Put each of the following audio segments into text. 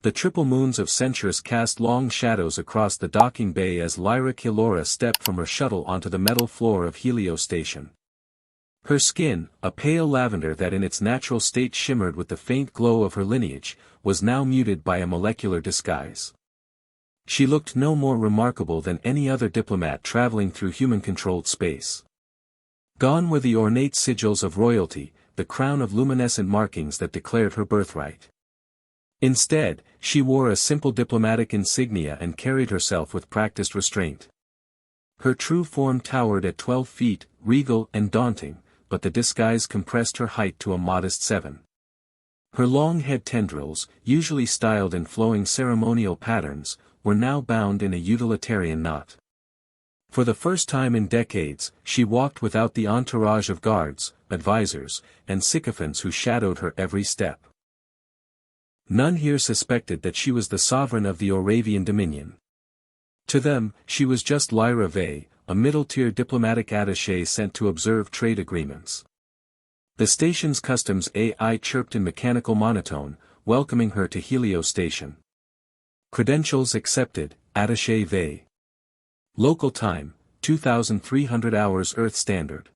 The triple moons of Centurus cast long shadows across the docking bay as Lyra Kilora stepped from her shuttle onto the metal floor of Helio Station. Her skin, a pale lavender that in its natural state shimmered with the faint glow of her lineage, was now muted by a molecular disguise. She looked no more remarkable than any other diplomat traveling through human-controlled space. Gone were the ornate sigils of royalty, the crown of luminescent markings that declared her birthright. Instead, she wore a simple diplomatic insignia and carried herself with practiced restraint. Her true form towered at 12 feet, regal and daunting, but the disguise compressed her height to a modest 7. Her long head tendrils, usually styled in flowing ceremonial patterns, were now bound in a utilitarian knot. For the first time in decades, she walked without the entourage of guards, advisors, and sycophants who shadowed her every step. None here suspected that she was the sovereign of the Auravian dominion. To them, she was just Lyra Vey, a middle-tier diplomatic attaché sent to observe trade agreements. The station's customs AI chirped in mechanical monotone, welcoming her to Helio Station. Credentials accepted, Attaché Vey. Local time, 2,300 hours Earth Standard.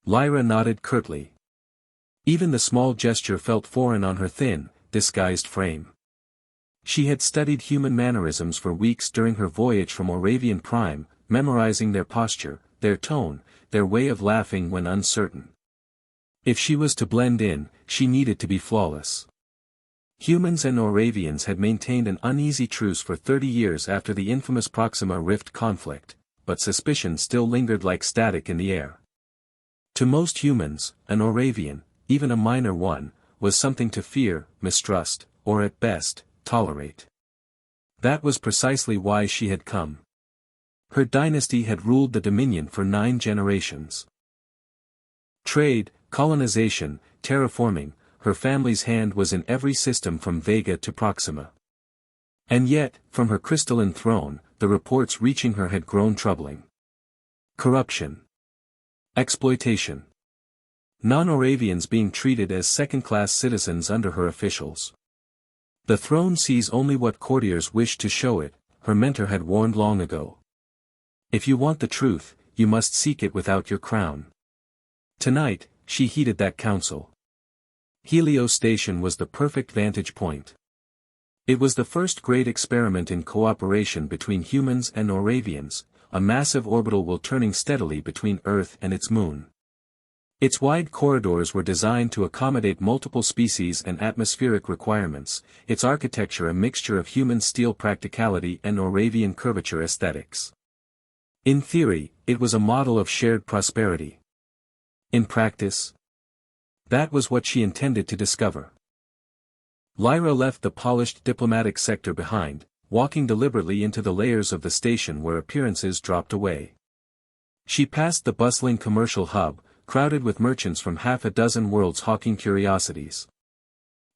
Lyra nodded curtly. Even the small gesture felt foreign on her thin, disguised frame. She had studied human mannerisms for weeks during her voyage from Auravian Prime, memorizing their posture, their tone, their way of laughing when uncertain. If she was to blend in, she needed to be flawless. Humans and Auravians had maintained an uneasy truce for 30 years after the infamous Proxima Rift conflict, but suspicion still lingered like static in the air. To most humans, an Auravian, even a minor one, was something to fear, mistrust, or at best, tolerate. That was precisely why she had come. Her dynasty had ruled the Dominion for 9 generations. Trade, colonization, terraforming, her family's hand was in every system from Vega to Proxima. And yet, from her crystalline throne, the reports reaching her had grown troubling. Corruption. Exploitation. Non-Auravians being treated as second-class citizens under her officials. The throne sees only what courtiers wish to show it, her mentor had warned long ago. If you want the truth, you must seek it without your crown. Tonight, she heeded that counsel. Helio Station was the perfect vantage point. It was the first great experiment in cooperation between humans and Auravians, a massive orbital wheel turning steadily between Earth and its moon. Its wide corridors were designed to accommodate multiple species and atmospheric requirements, its architecture a mixture of human steel practicality and Auravian curvature aesthetics. In theory, it was a model of shared prosperity. In practice, that was what she intended to discover. Lyra left the polished diplomatic sector behind, walking deliberately into the layers of the station where appearances dropped away. She passed the bustling commercial hub, crowded with merchants from half a dozen worlds hawking curiosities.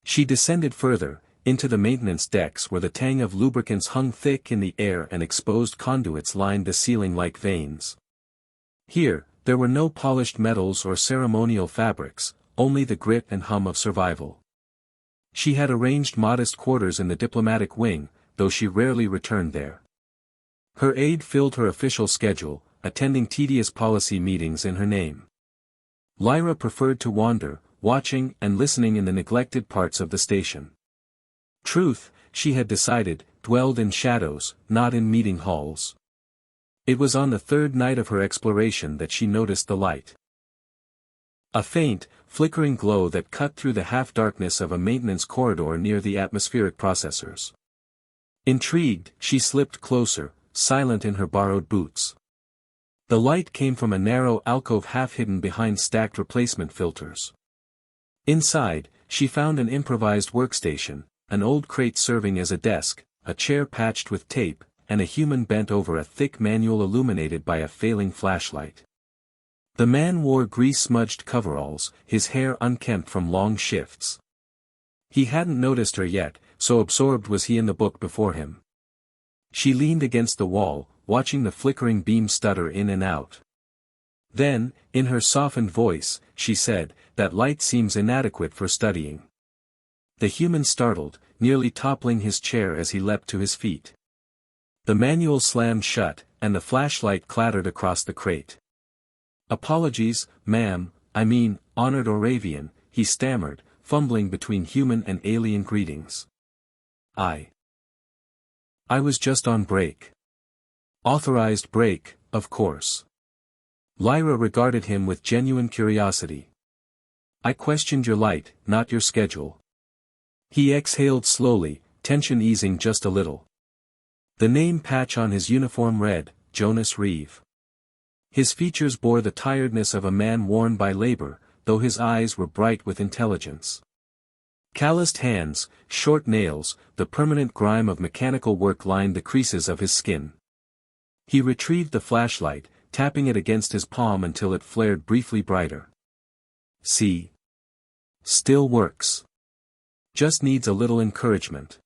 She descended further, into the maintenance decks where the tang of lubricants hung thick in the air and exposed conduits lined the ceiling like veins. Here, there were no polished metals or ceremonial fabrics, only the grit and hum of survival. She had arranged modest quarters in the diplomatic wing, though she rarely returned there. Her aide filled her official schedule, attending tedious policy meetings in her name. Lyra preferred to wander, watching and listening in the neglected parts of the station. Truth, she had decided, dwelled in shadows, not in meeting halls. It was on the 3rd night of her exploration that she noticed the light. A faint, flickering glow that cut through the half-darkness of a maintenance corridor near the atmospheric processors. Intrigued, she slipped closer, silent in her borrowed boots. The light came from a narrow alcove half-hidden behind stacked replacement filters. Inside, she found an improvised workstation, an old crate serving as a desk, a chair patched with tape, and a human bent over a thick manual illuminated by a failing flashlight. The man wore grease-smudged coveralls, his hair unkempt from long shifts. He hadn't noticed her yet, so absorbed was he in the book before him. She leaned against the wall, watching the flickering beam stutter in and out. Then, in her softened voice, she said, "That light seems inadequate for studying." The human startled, nearly toppling his chair as he leapt to his feet. The manual slammed shut, and the flashlight clattered across the crate. "Apologies, ma'am, I mean, honored Oravian," he stammered, fumbling between human and alien greetings. I was just on break. Authorized break, of course. Lyra regarded him with genuine curiosity. "I questioned your light, not your schedule." He exhaled slowly, tension easing just a little. The name patch on his uniform read, Jonas Reeve. His features bore the tiredness of a man worn by labor, though his eyes were bright with intelligence. Calloused hands, short nails, the permanent grime of mechanical work lined the creases of his skin. He retrieved the flashlight, tapping it against his palm until it flared briefly brighter. "See? Still works. Just needs a little encouragement.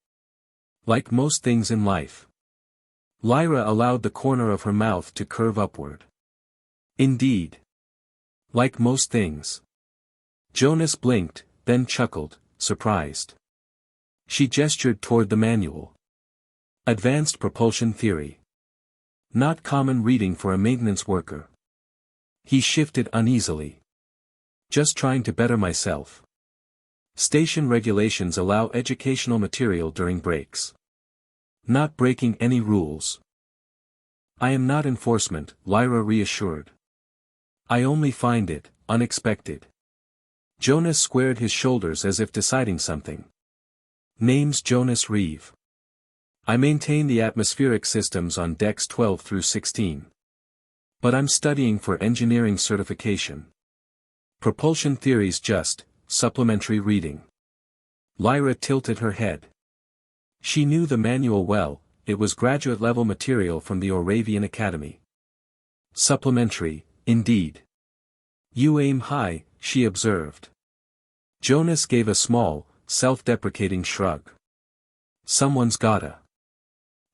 Like most things in life." Lyra allowed the corner of her mouth to curve upward. "Indeed. Like most things." Jonas blinked, then chuckled, surprised. She gestured toward the manual. "Advanced propulsion theory. Not common reading for a maintenance worker." He shifted uneasily. "Just trying to better myself. Station regulations allow educational material during breaks. Not breaking any rules." "I am not enforcement," Lyra reassured. "I only find it unexpected." Jonas squared his shoulders as if deciding something. "Name's Jonas Reeve. I maintain the atmospheric systems on decks 12 through 16. But I'm studying for engineering certification. Propulsion theory's just supplementary reading." Lyra tilted her head. She knew the manual well, it was graduate-level material from the Oravian Academy. Supplementary, indeed. "You aim high," she observed. Jonas gave a small, self-deprecating shrug. "Someone's gotta.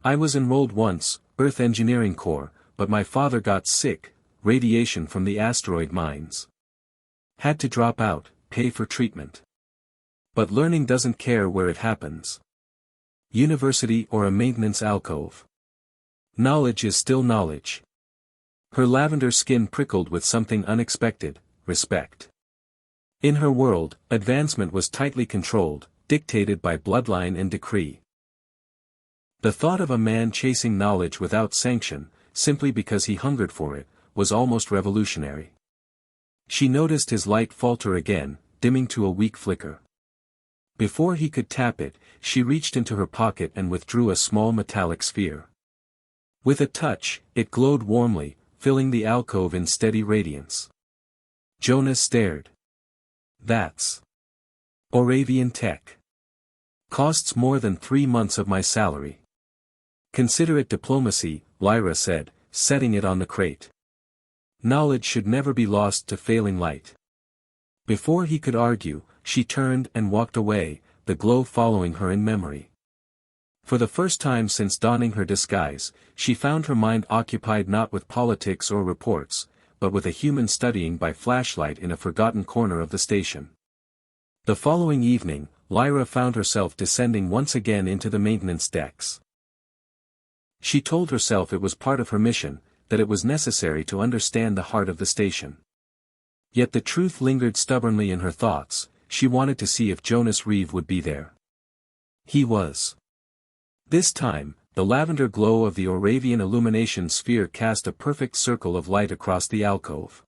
I was enrolled once, Earth Engineering Corps, but my father got sick, radiation from the asteroid mines. Had to drop out, pay for treatment. But learning doesn't care where it happens. University or a maintenance alcove. Knowledge is still knowledge." Her lavender skin prickled with something unexpected, respect. In her world, advancement was tightly controlled, dictated by bloodline and decree. The thought of a man chasing knowledge without sanction, simply because he hungered for it, was almost revolutionary. She noticed his light falter again, dimming to a weak flicker. Before he could tap it, she reached into her pocket and withdrew a small metallic sphere. With a touch, it glowed warmly, filling the alcove in steady radiance. Jonas stared. "That's Oravian tech. Costs more than 3 months of my salary." "Consider it diplomacy," Lyra said, setting it on the crate. "Knowledge should never be lost to failing light." Before he could argue, she turned and walked away, the glow following her in memory. For the first time since donning her disguise, she found her mind occupied not with politics or reports, but with a human studying by flashlight in a forgotten corner of the station. The following evening, Lyra found herself descending once again into the maintenance decks. She told herself it was part of her mission, that it was necessary to understand the heart of the station. Yet the truth lingered stubbornly in her thoughts, she wanted to see if Jonas Reeve would be there. He was. This time, the lavender glow of the Oravian illumination sphere cast a perfect circle of light across the alcove.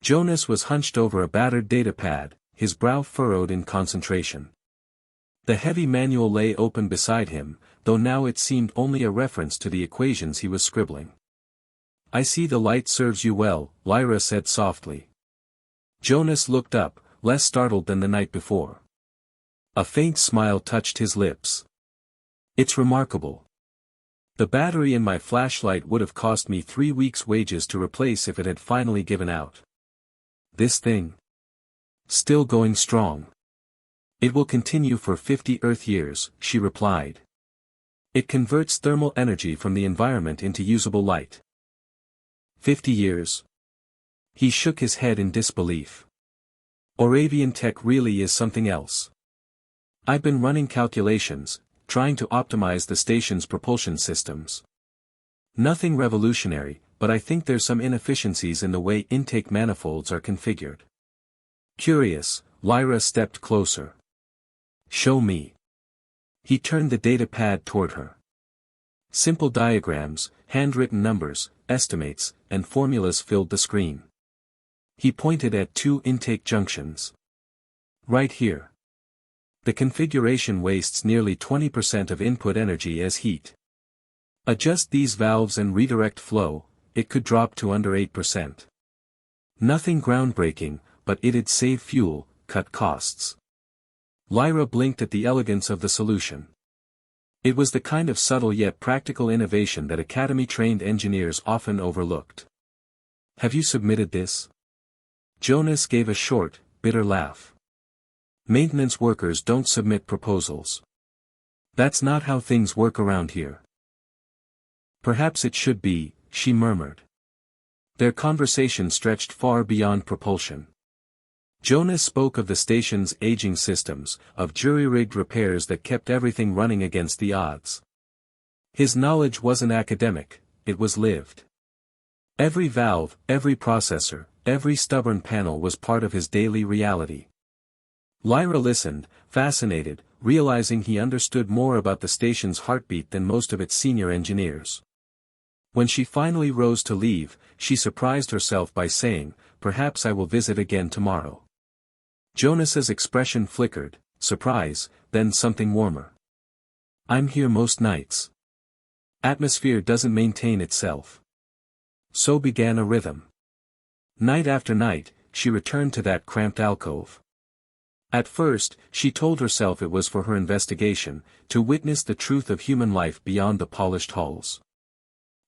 Jonas was hunched over a battered datapad, his brow furrowed in concentration. The heavy manual lay open beside him, though now it seemed only a reference to the equations he was scribbling. "I see the light serves you well," Lyra said softly. Jonas looked up, less startled than the night before. A faint smile touched his lips. "It's remarkable. The battery in my flashlight would have cost me 3 weeks' wages to replace if it had finally given out. This thing? Still going strong. It will continue for 50 Earth years," she replied. "It converts thermal energy from the environment into usable light." 50 years? He shook his head in disbelief. Oravian tech really is something else. I've been running calculations, trying to optimize the station's propulsion systems. Nothing revolutionary, but I think there's some inefficiencies in the way intake manifolds are configured. Curious, Lyra stepped closer. Show me. He turned the data pad toward her. Simple diagrams, handwritten numbers, estimates, and formulas filled the screen. He pointed at 2 intake junctions. Right here. The configuration wastes nearly 20% of input energy as heat. Adjust these valves and redirect flow, it could drop to under 8%. Nothing groundbreaking, but it'd save fuel, cut costs. Lyra blinked at the elegance of the solution. It was the kind of subtle yet practical innovation that academy-trained engineers often overlooked. Have you submitted this? Jonas gave a short, bitter laugh. Maintenance workers don't submit proposals. That's not how things work around here. Perhaps it should be, she murmured. Their conversation stretched far beyond propulsion. Jonas spoke of the station's aging systems, of jury-rigged repairs that kept everything running against the odds. His knowledge wasn't academic, it was lived. Every valve, every processor, every stubborn panel was part of his daily reality. Lyra listened, fascinated, realizing he understood more about the station's heartbeat than most of its senior engineers. When she finally rose to leave, she surprised herself by saying, "Perhaps I will visit again tomorrow." Jonas's expression flickered, surprise, then something warmer. "I'm here most nights. Atmosphere doesn't maintain itself." So began a rhythm. Night after night, she returned to that cramped alcove. At first, she told herself it was for her investigation, to witness the truth of human life beyond the polished halls.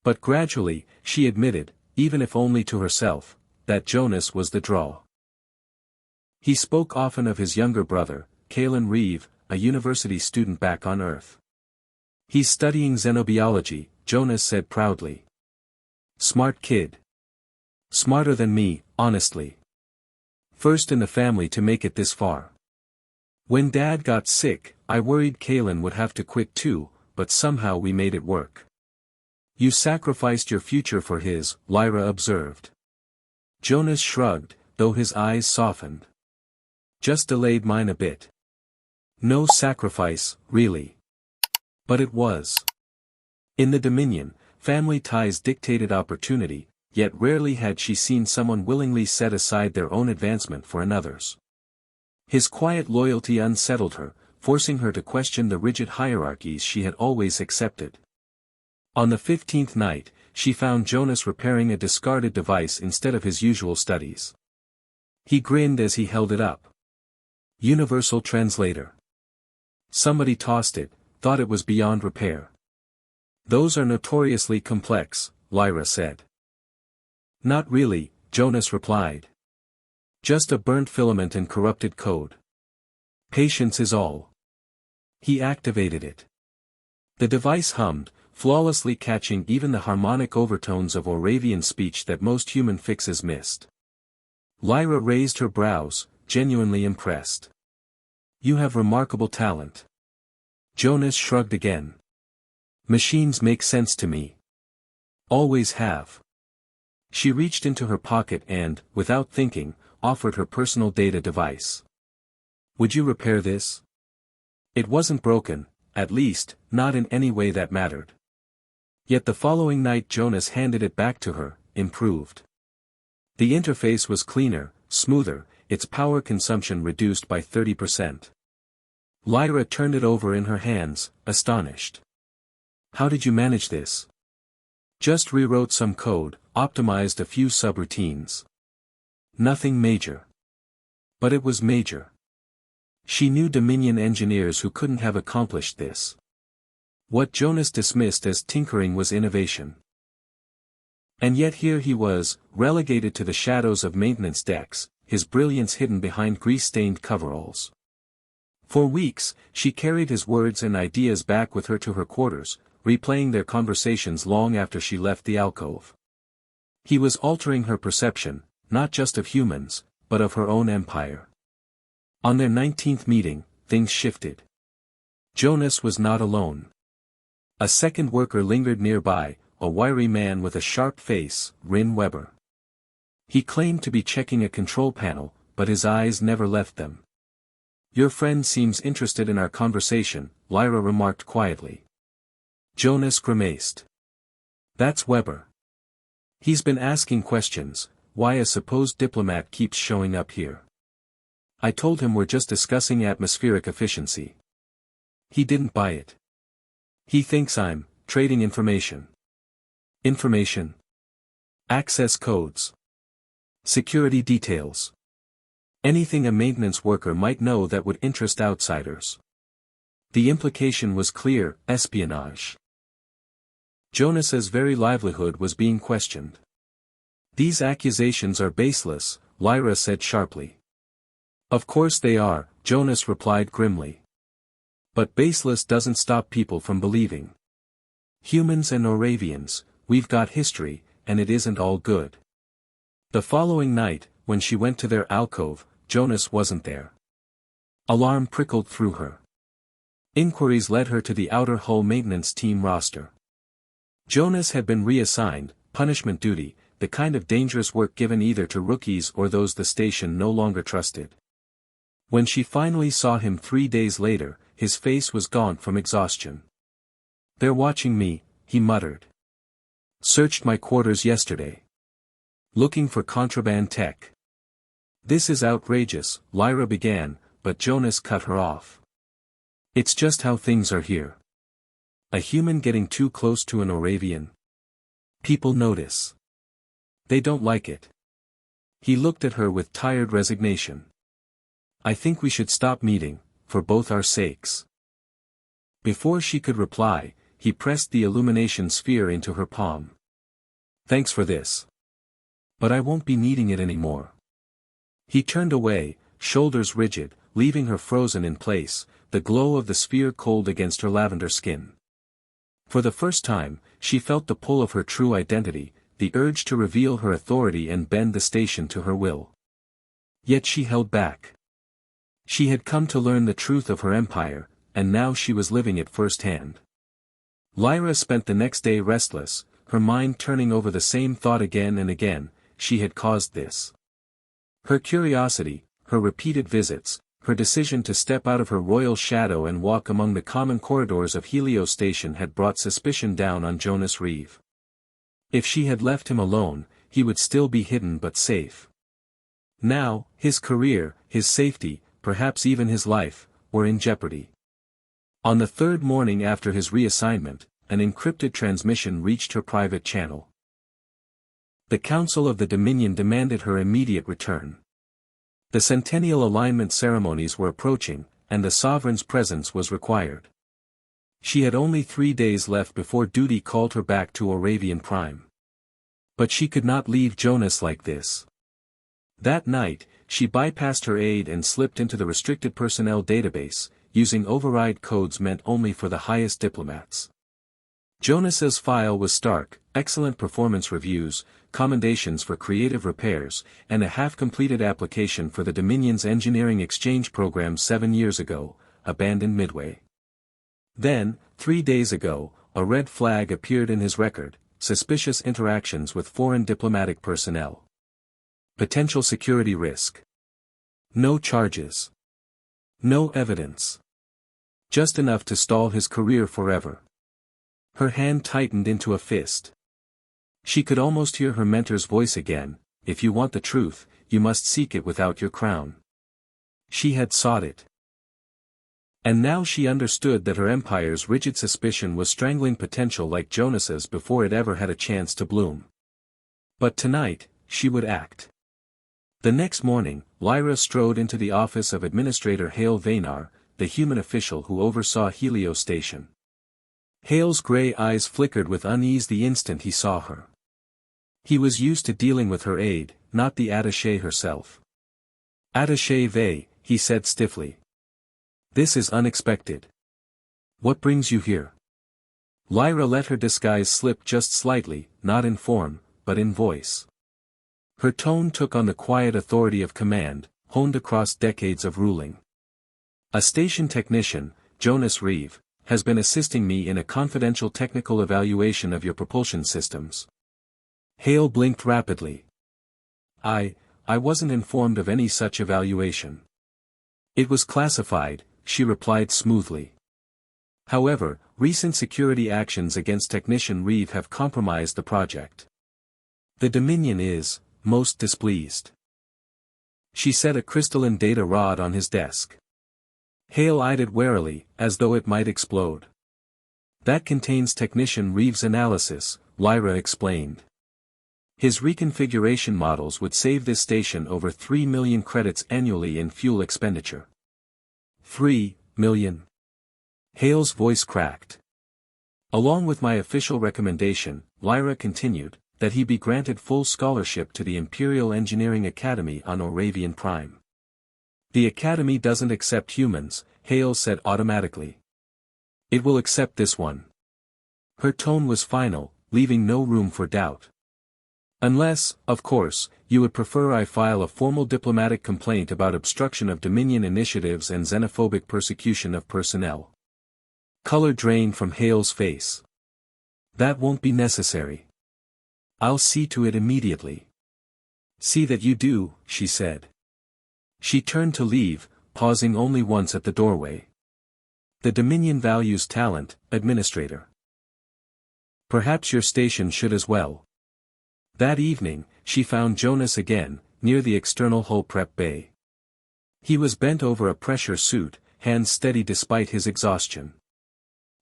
But gradually, she admitted, even if only to herself, that Jonas was the draw. He spoke often of his younger brother, Kalen Reeve, a university student back on Earth. "He's studying xenobiology," Jonas said proudly. "Smart kid. Smarter than me, honestly. First in the family to make it this far. When Dad got sick, I worried Kalen would have to quit too, but somehow we made it work." "You sacrificed your future for his," Lyra observed. Jonas shrugged, though his eyes softened. "Just delayed mine a bit." No sacrifice, really. But it was. In the Dominion, family ties dictated opportunity, yet rarely had she seen someone willingly set aside their own advancement for another's. His quiet loyalty unsettled her, forcing her to question the rigid hierarchies she had always accepted. On the 15th night, she found Jonas repairing a discarded device instead of his usual studies. He grinned as he held it up. Universal Translator. Somebody tossed it, thought it was beyond repair. "Those are notoriously complex," Lyra said. "Not really," Jonas replied. "Just a burnt filament and corrupted code. Patience is all." He activated it. The device hummed, flawlessly catching even the harmonic overtones of Oravian speech that most human fixes missed. Lyra raised her brows, genuinely impressed. "You have remarkable talent." Jonas shrugged again. "Machines make sense to me. Always have." She reached into her pocket and, without thinking, offered her personal data device. "Would you repair this?" It wasn't broken, at least, not in any way that mattered. Yet the following night Jonas handed it back to her, improved. The interface was cleaner, smoother, its power consumption reduced by 30%. Lyra turned it over in her hands, astonished. "How did you manage this?" "Just rewrote some code, optimized a few subroutines. Nothing major. But it was major." She knew Dominion engineers who couldn't have accomplished this. What Jonas dismissed as tinkering was innovation. And yet here he was, relegated to the shadows of maintenance decks, his brilliance hidden behind grease-stained coveralls. For weeks, she carried his words and ideas back with her to her quarters, replaying their conversations long after she left the alcove. He was altering her perception, not just of humans, but of her own empire. On their 19th meeting, things shifted. Jonas was not alone. A second worker lingered nearby, a wiry man with a sharp face, Rin Weber. He claimed to be checking a control panel, but his eyes never left them. "Your friend seems interested in our conversation," Lyra remarked quietly. Jonas grimaced. "That's Weber. He's been asking questions, why a supposed diplomat keeps showing up here. I told him we're just discussing atmospheric efficiency. He didn't buy it. He thinks I'm trading information." "Information? Access codes. Security details. Anything a maintenance worker might know that would interest outsiders." The implication was clear: espionage. Jonas's very livelihood was being questioned. "These accusations are baseless," Lyra said sharply. "Of course they are," Jonas replied grimly. "But baseless doesn't stop people from believing. Humans and Noravians, we've got history, and it isn't all good." The following night, when she went to their alcove, Jonas wasn't there. Alarm prickled through her. Inquiries led her to the outer hull maintenance team roster. Jonas had been reassigned, punishment duty, the kind of dangerous work given either to rookies or those the station no longer trusted. When she finally saw him 3 days later, his face was gaunt from exhaustion. "They're watching me," he muttered. "Searched my quarters yesterday. Looking for contraband tech." "This is outrageous," Lyra began, but Jonas cut her off. "It's just how things are here. A human getting too close to an Oravian. People notice. They don't like it." He looked at her with tired resignation. "I think we should stop meeting, for both our sakes." Before she could reply, he pressed the illumination sphere into her palm. "Thanks for this. But I won't be needing it anymore." He turned away, shoulders rigid, leaving her frozen in place, the glow of the sphere cold against her lavender skin. For the first time, she felt the pull of her true identity, the urge to reveal her authority and bend the station to her will. Yet she held back. She had come to learn the truth of her empire, and now she was living it firsthand. Lyra spent the next day restless, her mind turning over the same thought again and again: she had caused this. Her curiosity, her repeated visits, her decision to step out of her royal shadow and walk among the common corridors of Helio Station had brought suspicion down on Jonas Reeve. If she had left him alone, he would still be hidden but safe. Now, his career, his safety, perhaps even his life, were in jeopardy. On the third morning after his reassignment, an encrypted transmission reached her private channel. The Council of the Dominion demanded her immediate return. The centennial alignment ceremonies were approaching, and the sovereign's presence was required. She had only 3 days left before duty called her back to Oravian Prime. But she could not leave Jonas like this. That night, she bypassed her aide and slipped into the restricted personnel database, using override codes meant only for the highest diplomats. Jonas's file was stark: excellent performance reviews, commendations for creative repairs, and a half-completed application for the Dominion's engineering exchange program 7 years ago, abandoned midway. Then, 3 days ago, a red flag appeared in his record: suspicious interactions with foreign diplomatic personnel. Potential security risk. No charges. No evidence. Just enough to stall his career forever. Her hand tightened into a fist. She could almost hear her mentor's voice again: "If you want the truth, you must seek it without your crown." She had sought it. And now she understood that her empire's rigid suspicion was strangling potential like Jonas's before it ever had a chance to bloom. But tonight, she would act. The next morning, Lyra strode into the office of Administrator Hale Vaynar, the human official who oversaw Helio Station. Hale's gray eyes flickered with unease the instant he saw her. He was used to dealing with her aide, not the attaché herself. "Attaché Vay," he said stiffly. "This is unexpected. What brings you here?" Lyra let her disguise slip just slightly, not in form, but in voice. Her tone took on the quiet authority of command, honed across decades of ruling. A station technician, Jonas Reeve, has been assisting me in a confidential technical evaluation of your propulsion systems. Hale blinked rapidly. I wasn't informed of any such evaluation. It was classified, she replied smoothly. However, recent security actions against Technician Reeve have compromised the project. The Dominion is, most displeased. She set a crystalline data rod on his desk. Hale eyed it warily, as though it might explode. That contains Technician Reeve's analysis, Lyra explained. His reconfiguration models would save this station over 3 million credits annually in fuel expenditure. 3 million. Hale's voice cracked. Along with my official recommendation, Lyra continued, that he be granted full scholarship to the Imperial Engineering Academy on Oravian Prime. The Academy doesn't accept humans, Hale said automatically. It will accept this one. Her tone was final, leaving no room for doubt. Unless, of course, you would prefer I file a formal diplomatic complaint about obstruction of Dominion initiatives and xenophobic persecution of personnel. Color drained from Hale's face. That won't be necessary. I'll see to it immediately. See that you do, she said. She turned to leave, pausing only once at the doorway. The Dominion values talent, Administrator. Perhaps your station should as well. That evening, she found Jonas again, near the external hull prep bay. He was bent over a pressure suit, hands steady despite his exhaustion.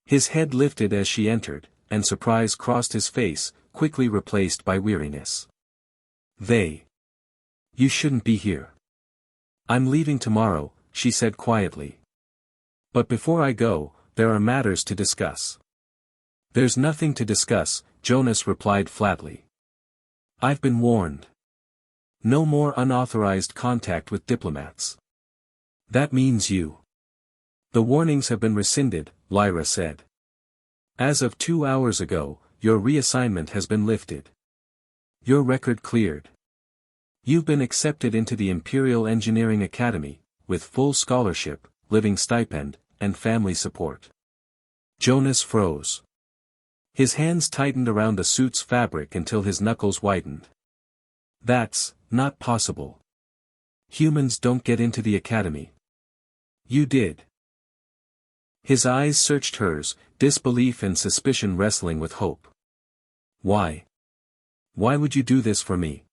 His head lifted as she entered, and surprise crossed his face, quickly replaced by weariness. You shouldn't be here. I'm leaving tomorrow, she said quietly. But before I go, there are matters to discuss. There's nothing to discuss, Jonas replied flatly. I've been warned. No more unauthorized contact with diplomats. That means you. The warnings have been rescinded, Lyra said. As of 2 hours ago, your reassignment has been lifted. Your record cleared. You've been accepted into the Imperial Engineering Academy, with full scholarship, living stipend, and family support. Jonas froze. His hands tightened around the suit's fabric until his knuckles whitened. That's not possible. Humans don't get into the academy. You did. His eyes searched hers, disbelief and suspicion wrestling with hope. Why? Why would you do this for me?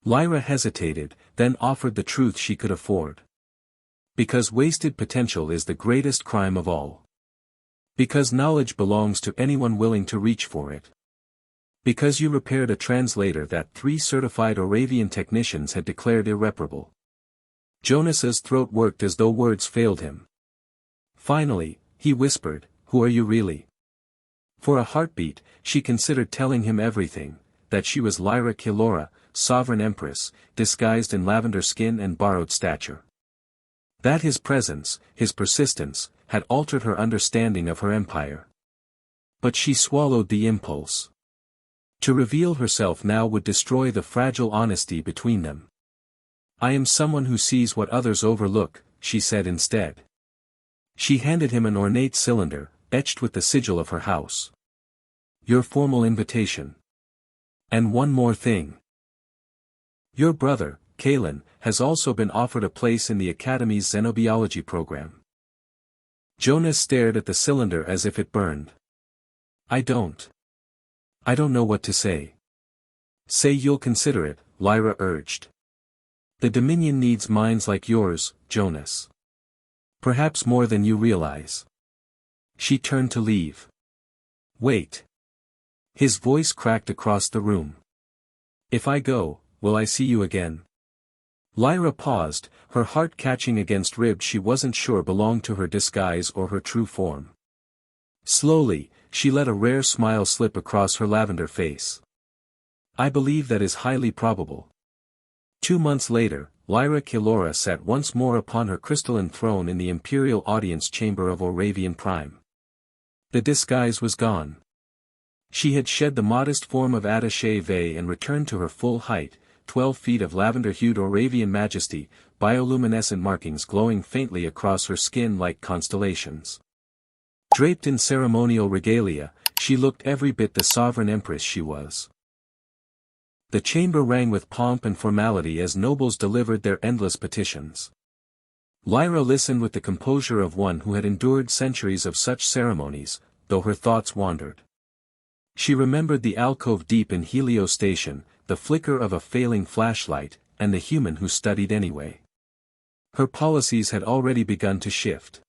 Lyra hesitated, then offered the truth she could afford. Because wasted potential is the greatest crime of all. Because knowledge belongs to anyone willing to reach for it. Because you repaired a translator that 3 certified Oravian technicians had declared irreparable. Jonas's throat worked as though words failed him. Finally, he whispered, "Who are you really?" For a heartbeat, she considered telling him everything, that she was Lyra Kilora, Sovereign Empress, disguised in lavender skin and borrowed stature. That his presence, his persistence, had altered her understanding of her empire. But she swallowed the impulse. To reveal herself now would destroy the fragile honesty between them. I am someone who sees what others overlook, she said instead. She handed him an ornate cylinder, etched with the sigil of her house. Your formal invitation. And one more thing. Your brother, Kalen, has also been offered a place in the Academy's xenobiology program. Jonas stared at the cylinder as if it burned. I don't know what to say. Say you'll consider it, Lyra urged. The Dominion needs minds like yours, Jonas. Perhaps more than you realize. She turned to leave. Wait. His voice cracked across the room. If I go, will I see you again? Lyra paused, her heart catching against ribs she wasn't sure belonged to her disguise or her true form. Slowly, she let a rare smile slip across her lavender face. I believe that is highly probable. 2 months later, Lyra Kilora sat once more upon her crystalline throne in the Imperial Audience Chamber of Oravian Prime. The disguise was gone. She had shed the modest form of attaché vey and returned to her full height, 12 feet of lavender-hued Oravian majesty, bioluminescent markings glowing faintly across her skin like constellations. Draped in ceremonial regalia, she looked every bit the sovereign empress she was. The chamber rang with pomp and formality as nobles delivered their endless petitions. Lyra listened with the composure of one who had endured centuries of such ceremonies, though her thoughts wandered. She remembered the alcove deep in Helio Station, the flicker of a failing flashlight, and the human who studied anyway. Her policies had already begun to shift.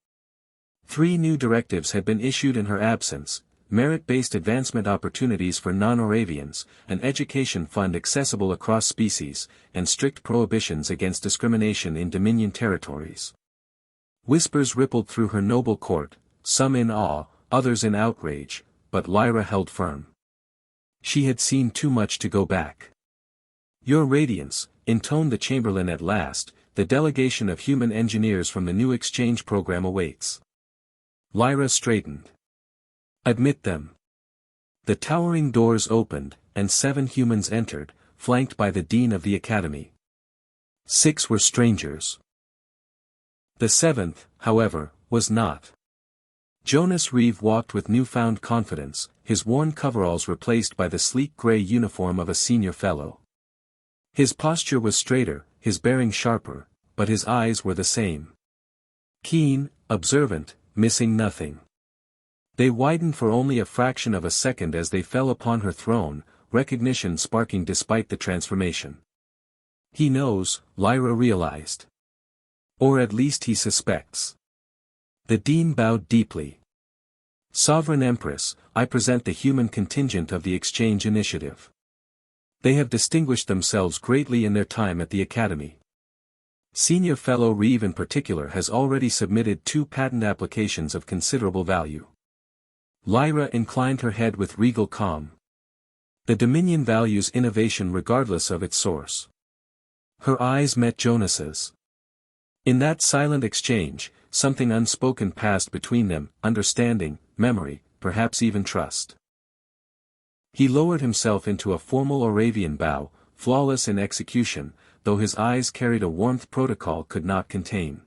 3 new directives had been issued in her absence: merit-based advancement opportunities for non-Oravians, an education fund accessible across species, and strict prohibitions against discrimination in Dominion territories. Whispers rippled through her noble court, some in awe, others in outrage, but Lyra held firm. She had seen too much to go back. "Your Radiance," intoned the Chamberlain at last, "the delegation of human engineers from the new exchange program awaits." Lyra straightened. "Admit them." The towering doors opened, and 7 humans entered, flanked by the Dean of the Academy. 6 were strangers. The 7th, however, was not. Jonas Reeve walked with newfound confidence, his worn coveralls replaced by the sleek gray uniform of a senior fellow. His posture was straighter, his bearing sharper, but his eyes were the same. Keen, observant, missing nothing. They widened for only a fraction of a second as they fell upon her throne, recognition sparking despite the transformation. He knows, Lyra realized. Or at least he suspects. The Dean bowed deeply. "Sovereign Empress, I present the human contingent of the Exchange Initiative. They have distinguished themselves greatly in their time at the Academy. Senior Fellow Reeve in particular has already submitted 2 patent applications of considerable value." Lyra inclined her head with regal calm. "The Dominion values innovation regardless of its source." Her eyes met Jonas's. In that silent exchange, something unspoken passed between them: understanding, memory, perhaps even trust. He lowered himself into a formal Oravian bow, flawless in execution, though his eyes carried a warmth protocol could not contain.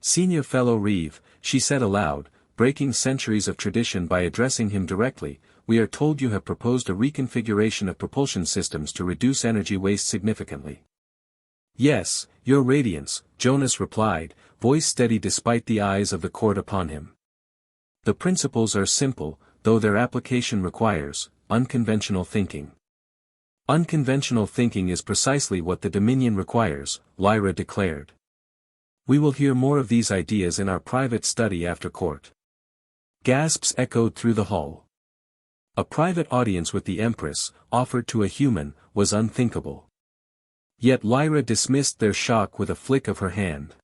"Senior Fellow Reeve," she said aloud, breaking centuries of tradition by addressing him directly, "we are told you have proposed a reconfiguration of propulsion systems to reduce energy waste significantly." "Yes, Your Radiance," Jonas replied, voice steady despite the eyes of the court upon him. "The principles are simple, though their application requires unconventional thinking." "Unconventional thinking is precisely what the Dominion requires," Lyra declared. "We will hear more of these ideas in our private study after court." Gasps echoed through the hall. A private audience with the Empress, offered to a human, was unthinkable. Yet Lyra dismissed their shock with a flick of her hand.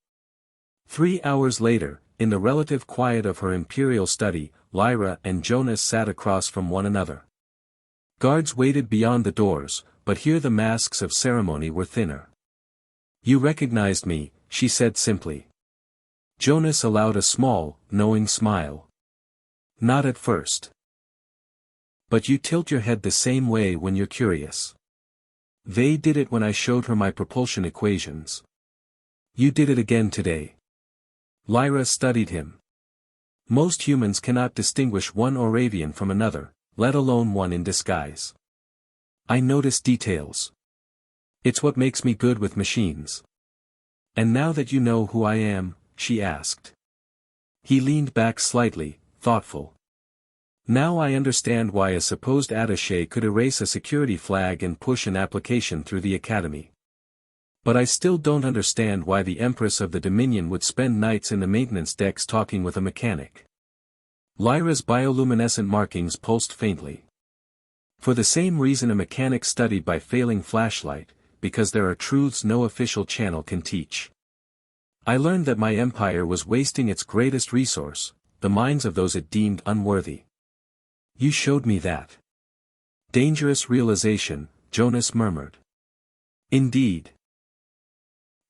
3 hours later, in the relative quiet of her imperial study, Lyra and Jonas sat across from one another. Guards waited beyond the doors, but here the masks of ceremony were thinner. "You recognized me," she said simply. Jonas allowed a small, knowing smile. "Not at first. But you tilt your head the same way when you're curious. They did it when I showed her my propulsion equations. You did it again today." Lyra studied him. "Most humans cannot distinguish one Oravian from another, let alone one in disguise. I notice details. It's what makes me good with machines." "And now that you know who I am?" she asked. He leaned back slightly, thoughtful. "Now I understand why a supposed attaché could erase a security flag and push an application through the Academy. But I still don't understand why the Empress of the Dominion would spend nights in the maintenance decks talking with a mechanic." Lyra's bioluminescent markings pulsed faintly. "For the same reason a mechanic studied by failing flashlight, because there are truths no official channel can teach. I learned that my empire was wasting its greatest resource, the minds of those it deemed unworthy." "You showed me that." "Dangerous realization," Jonas murmured. "Indeed.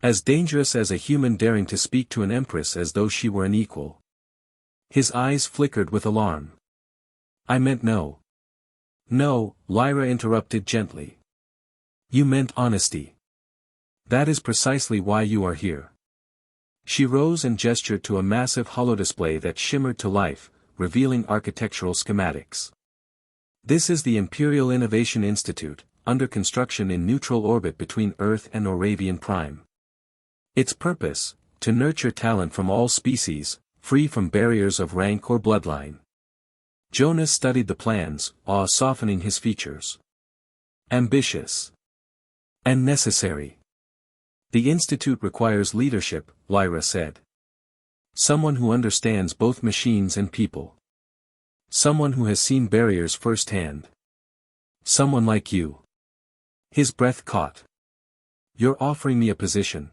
As dangerous as a human daring to speak to an empress as though she were an equal." His eyes flickered with alarm. "I meant no." "No," Lyra interrupted gently. You meant honesty. That is precisely why you are here. She rose and gestured to a massive holodisplay that shimmered to life, revealing architectural schematics. This is the Imperial Innovation Institute, under construction in neutral orbit between Earth and Oravian Prime. Its purpose, to nurture talent from all species, free from barriers of rank or bloodline. Jonas studied the plans, awe softening his features. Ambitious. And necessary. The Institute requires leadership, Lyra said. Someone who understands both machines and people. Someone who has seen barriers firsthand. Someone like you. His breath caught. You're offering me a position.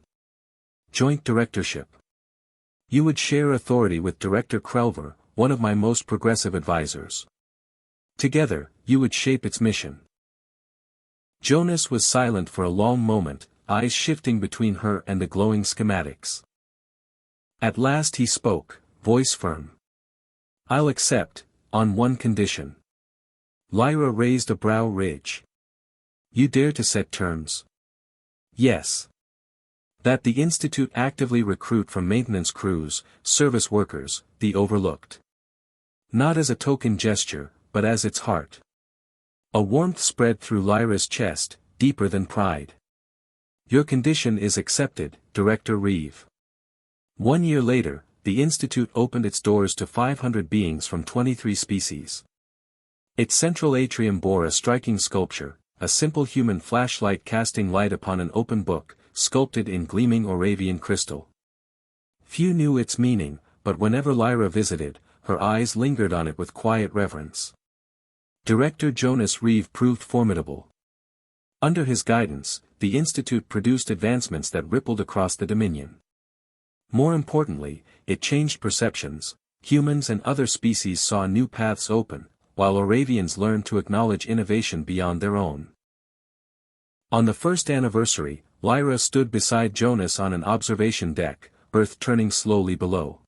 Joint directorship. You would share authority with Director Krelver, one of my most progressive advisors. Together, you would shape its mission. Jonas was silent for a long moment, eyes shifting between her and the glowing schematics. At last he spoke, voice firm. I'll accept, on one condition. Lyra raised a brow ridge. You dare to set terms? Yes. That the Institute actively recruit from maintenance crews, service workers, the overlooked. Not as a token gesture, but as its heart. A warmth spread through Lyra's chest, deeper than pride. Your condition is accepted, Director Reeve. 1 year later, the Institute opened its doors to 500 beings from 23 species. Its central atrium bore a striking sculpture, a simple human flashlight casting light upon an open book, sculpted in gleaming Oravian crystal. Few knew its meaning, but whenever Lyra visited, her eyes lingered on it with quiet reverence. Director Jonas Reeve proved formidable. Under his guidance, the Institute produced advancements that rippled across the Dominion. More importantly, it changed perceptions. Humans and other species saw new paths open, while Oravians learned to acknowledge innovation beyond their own. On the first anniversary, Lyra stood beside Jonas on an observation deck, Earth turning slowly below.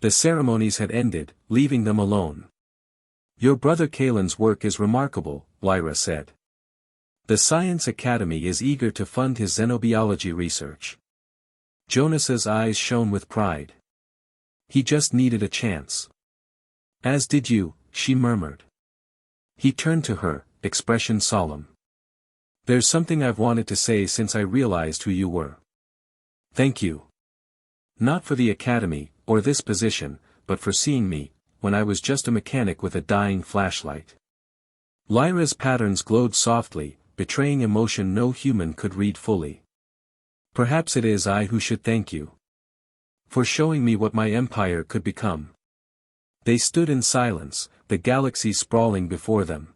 The ceremonies had ended, leaving them alone. Your brother Kalen's work is remarkable, Lyra said. The Science Academy is eager to fund his xenobiology research. Jonas's eyes shone with pride. He just needed a chance. As did you, she murmured. He turned to her, expression solemn. There's something I've wanted to say since I realized who you were. Thank you. Not for the academy, or this position, but for seeing me, when I was just a mechanic with a dying flashlight. Lyra's patterns glowed softly, betraying emotion no human could read fully. Perhaps it is I who should thank you. For showing me what my empire could become. They stood in silence, the galaxy sprawling before them.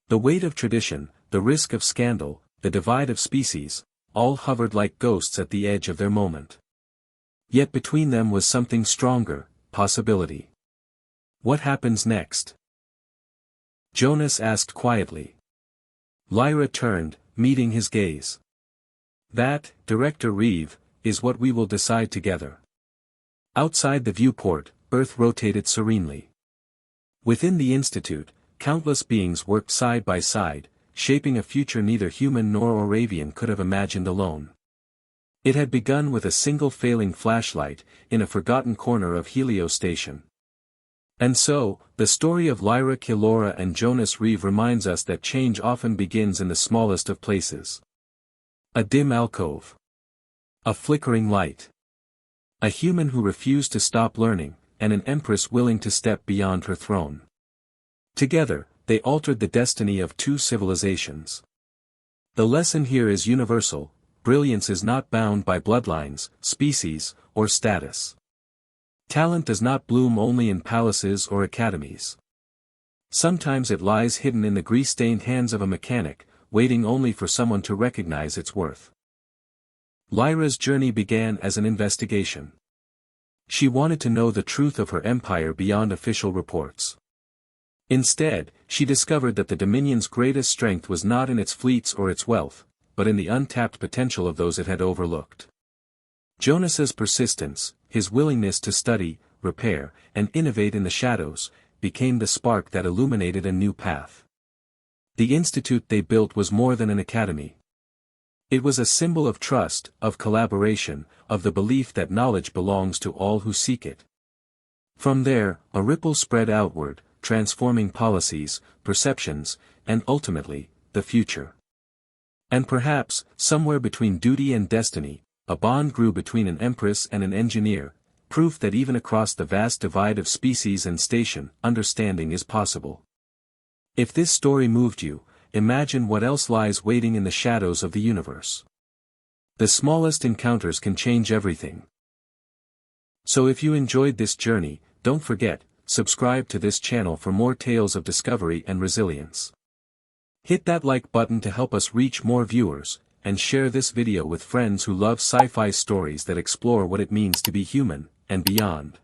The weight of tradition, the risk of scandal, the divide of species, all hovered like ghosts at the edge of their moment. Yet between them was something stronger, possibility. What happens next? Jonas asked quietly. Lyra turned, meeting his gaze. That, Director Reeve, is what we will decide together. Outside the viewport, Earth rotated serenely. Within the Institute, countless beings worked side by side, shaping a future neither human nor Oravian could have imagined alone. It had begun with a single failing flashlight, in a forgotten corner of Helio Station. And so, the story of Lyra Kilora and Jonas Reeve reminds us that change often begins in the smallest of places. A dim alcove. A flickering light. A human who refused to stop learning, and an empress willing to step beyond her throne. Together, they altered the destiny of two civilizations. The lesson here is universal: brilliance is not bound by bloodlines, species, or status. Talent does not bloom only in palaces or academies. Sometimes it lies hidden in the grease-stained hands of a mechanic, waiting only for someone to recognize its worth. Lyra's journey began as an investigation. She wanted to know the truth of her empire beyond official reports. Instead, she discovered that the Dominion's greatest strength was not in its fleets or its wealth, but in the untapped potential of those it had overlooked. Jonas's persistence, his willingness to study, repair, and innovate in the shadows, became the spark that illuminated a new path. The institute they built was more than an academy. It was a symbol of trust, of collaboration, of the belief that knowledge belongs to all who seek it. From there, a ripple spread outward, transforming policies, perceptions, and ultimately, the future. And perhaps, somewhere between duty and destiny, a bond grew between an empress and an engineer, proof that even across the vast divide of species and station, understanding is possible. If this story moved you, imagine what else lies waiting in the shadows of the universe. The smallest encounters can change everything. So if you enjoyed this journey, don't forget, subscribe to this channel for more tales of discovery and resilience. Hit that like button to help us reach more viewers, and share this video with friends who love sci-fi stories that explore what it means to be human, and beyond.